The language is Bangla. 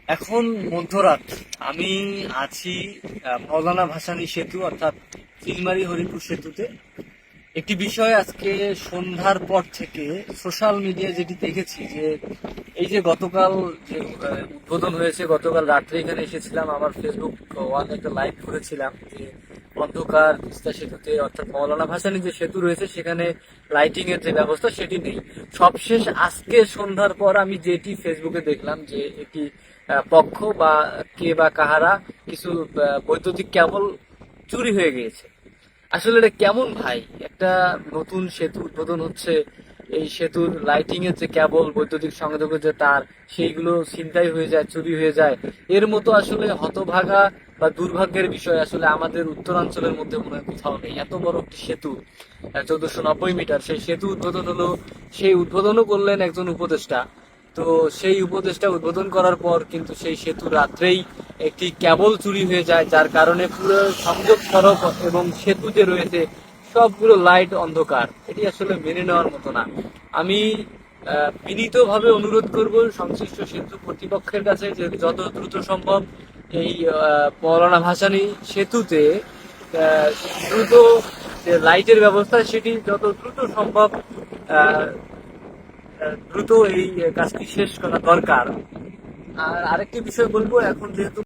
এখন মধ্যরাত। আমি আছি মৌলানা ভাসানী সেতু অর্থাৎ চিলমারি হরিপুর সেতুতে। একটি বিষয় আজকে সন্ধ্যার পর থেকে সোশ্যাল মিডিয়া যেটি দেখেছি যে এই যে গতকাল যে উদ্বোধন হয়েছে, গতকাল রাত্রে এখানে এসেছিলাম, আমার ফেসবুক ওয়ালে একটা লাইভ করেছিলাম যে অন্ধকার তিস্তা সেতুতে অর্থাৎ মৌলানা ভাসানী যে সেতু রয়েছে সেখানে লাইটিং এর যে ব্যবস্থা সেটি নেই। সবশেষ আজকে সন্ধ্যার পর আমি যেটি ফেসবুকে দেখলাম যে একটি পক্ষ বা কে বা কাহারা কিছু বৈদ্যুতিক কেবল চুরি হয়ে গিয়েছে। আসলে এটা কেমন ভাই, একটা নতুন সেতু উদ্বোধন হচ্ছে, এই সেতুর লাইটিং এর যে কেবল, বৈদ্যুতিক সংযোগের যে তার, সেইগুলো ছিনতাই হয়ে যায়, চুরি হয়ে যায়। এর মতো আসলে হতভাগা বা দুর্ভাগ্যের বিষয় আসলে আমাদের উত্তরাঞ্চলের মধ্যে মনে হয় কোথাও নেই। এত বড় একটি সেতু, 1490 মিটার, সেই সেতু উদ্বোধন হলো। সেই উদ্বোধনও করলেন একজন উপদেষ্টা। তো সেই উপদেশটা উদ্বোধন করার পর কিন্তু সেই সেতু রাত্রেই একটি কেবল চুরি হয়ে যায়, যার কারণে পুরো সংযোগ সড়ক এবং সেতু যে রয়েছে সবগুলো লাইট অন্ধকার। এটি আসলে মেনে নেওয়ার মতো না। আমি বিনীতভাবে অনুরোধ করব সংশ্লিষ্ট সেতু কর্তৃপক্ষের কাছে যে যত দ্রুত সম্ভব এই মৌলানা ভাসানী সেতুতে আহ, দ্রুত যে লাইটের ব্যবস্থা সেটি যত দ্রুত সম্ভব আহ, দ্রুত এই কাজটি শেষ করা দরকার। আর আরেকটি বিষয় বলবো, এখন যেহেতু